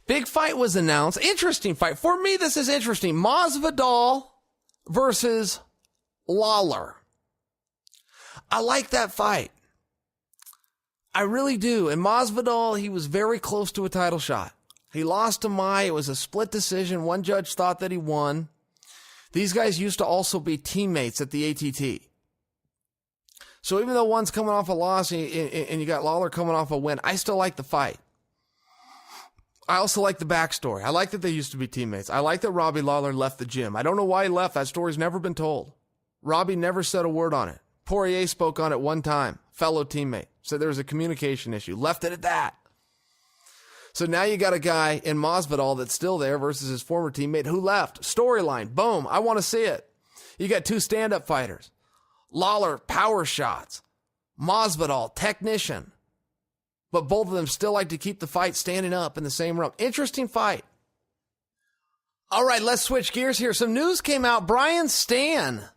Big fight was announced. Interesting fight. For me, this is interesting. Masvidal versus Lawler. I like that fight. I really do. And Masvidal, he was very close to a title shot. He lost to Mai. It was a split decision. One judge thought that he won. These guys used to also be teammates at the ATT. So even though one's coming off a loss and you got Lawler coming off a win, I still like the fight. I also like the backstory. I like that they used to be teammates. I like that Robbie Lawler left the gym. I don't know why he left. That story's never been told. Robbie never said a word on it. Poirier spoke on it one time. Fellow teammate. Said there was a communication issue. Left it at that. So now you got a guy in Masvidal that's still there versus his former teammate who left. Storyline. Boom. I want to see it. You got two stand-up fighters. Lawler, power shots. Masvidal, technician. But both of them still like to keep the fight standing up in the same room. Interesting fight. All right, let's switch gears here. Some news came out. Brian Stann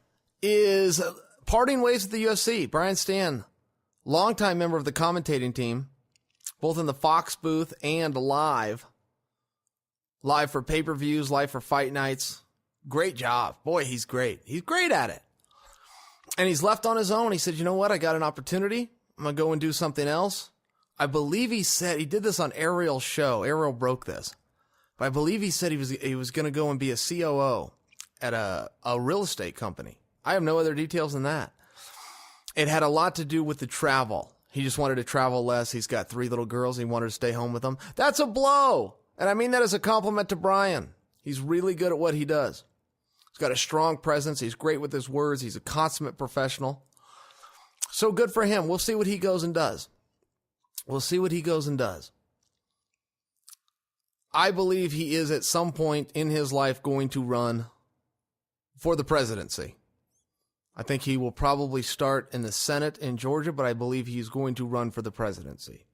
is parting ways with the UFC. Brian Stann, longtime member of the commentating team, both in the Fox booth and live. Live for pay-per-views, live for fight nights. Great job. Boy, he's great. He's great at it. And he's left on his own. He said, you know what? I got an opportunity. I'm going to go and do something else. I believe he said, he did this on Ariel's show. Ariel broke this. But I believe he said he was going to go and be a COO at a real estate company. I have no other details than that. It had a lot to do with the travel. He just wanted to travel less. He's got 3 little girls. He wanted to stay home with them. That's a blow. And I mean that as a compliment to Brian. He's really good at what he does. He's got a strong presence. He's great with his words. He's a consummate professional. So good for him. We'll see what he goes and does. We'll see what he goes and does. I believe he is at some point in his life going to run for the presidency. I think he will probably start in the Senate in Georgia, but I believe he's going to run for the presidency.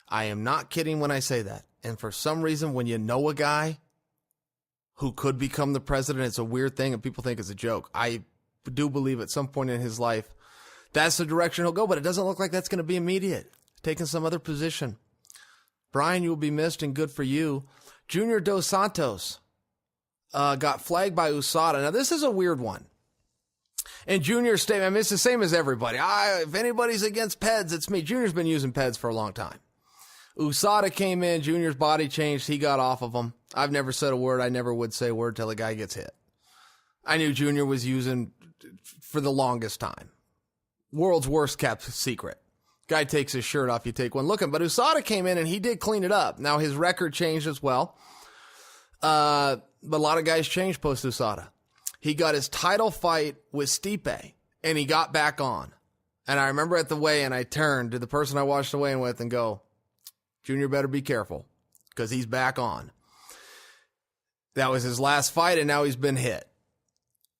I am not kidding when I say that. And for some reason, when you know a guy who could become the president, it's a weird thing and people think it's a joke. I do believe at some point in his life, that's the direction he'll go, but it doesn't look like that's going to be immediate. Taking some other position. Brian, you will be missed and good for you. Junior Dos Santos got flagged by USADA. Now, this is a weird one. And Junior's statement, I mean, it's the same as everybody. If anybody's against PEDs, it's me. Junior's been using PEDs for a long time. USADA came in, Junior's body changed, he got off of them. I've never said a word. I never would say a word till the guy gets hit. I knew Junior was using for the longest time. World's worst kept secret. Guy takes his shirt off, you take one look at him. But USADA came in and he did clean it up. Now his record changed as well. But a lot of guys changed post USADA. He got his title fight with Stipe and he got back on. And I remember at the weigh-in, I turned to the person I watched the weigh-in with and go, Junior better be careful because he's back on. That was his last fight and now he's been hit.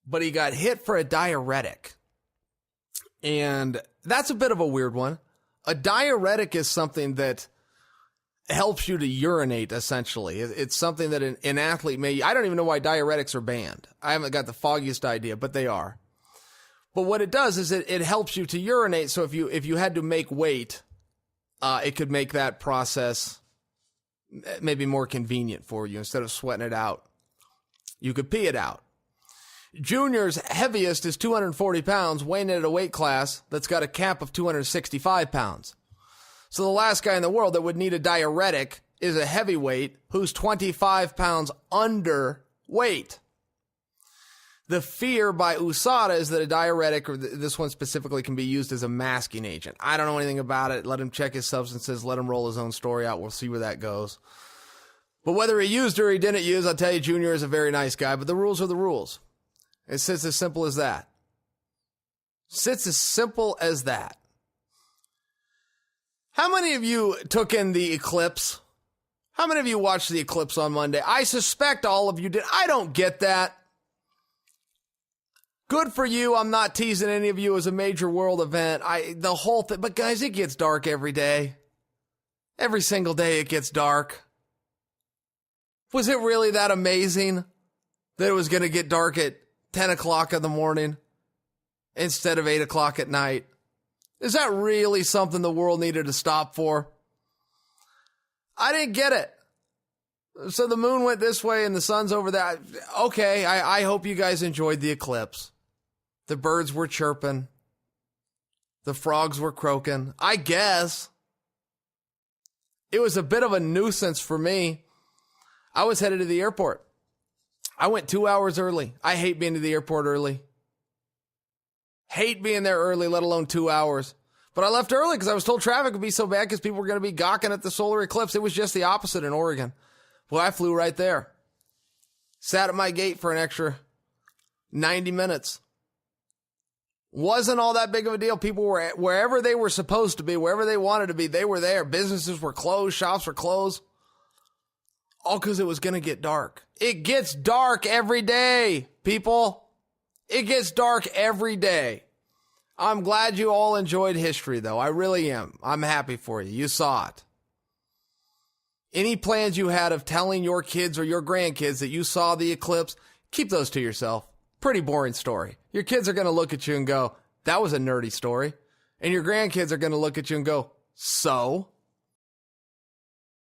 But he got hit for a diuretic. And that's a bit of a weird one. A diuretic is something that helps you to urinate, essentially. It's something that an athlete may... I don't even know why diuretics are banned. I haven't got the foggiest idea, but they are. But what it does is it helps you to urinate, so if you had to make weight, it could make that process maybe more convenient for you. Instead of sweating it out, you could pee it out. Junior's heaviest is 240 pounds, weighing in at a weight class that's got a cap of 265 pounds. So the last guy in the world that would need a diuretic is a heavyweight who's 25 pounds underweight. The fear by USADA is that a diuretic, or this one specifically, can be used as a masking agent. I don't know anything about it. Let him check his substances. Let him roll his own story out. We'll see where that goes. But whether he used or he didn't use, I'll tell you, Junior is a very nice guy, but the rules are the rules. It sits as simple as that. Sits as simple as that. How many of you took in the eclipse? How many of you watched the eclipse on Monday? I suspect all of you did. I don't get that. Good for you. I'm not teasing any of you as a major world event. The whole thing. But guys, it gets dark every day. Every single day it gets dark. Was it really that amazing that it was going to get dark at 10 o'clock in the morning instead of 8 o'clock at night? Is that really something the world needed to stop for? I didn't get it. So the moon went this way and the sun's over that. Okay, I hope you guys enjoyed the eclipse. The birds were chirping. The frogs were croaking. I guess. It was a bit of a nuisance for me. I was headed to the airport. I went 2 hours early. I hate being to the airport early. Hate being there early, let alone 2 hours. But I left early because I was told traffic would be so bad because people were going to be gawking at the solar eclipse. It was just the opposite in Oregon. Well, I flew right there. Sat at my gate for an extra 90 minutes. Wasn't all that big of a deal. People were wherever they were supposed to be, wherever they wanted to be, they were there. Businesses were closed, shops were closed. All because it was going to get dark. It gets dark every day, people. It gets dark every day. I'm glad you all enjoyed history, though. I really am. I'm happy for you. You saw it. Any plans you had of telling your kids or your grandkids that you saw the eclipse, keep those to yourself. Pretty boring story. Your kids are going to look at you and go, that was a nerdy story. And your grandkids are going to look at you and go, so?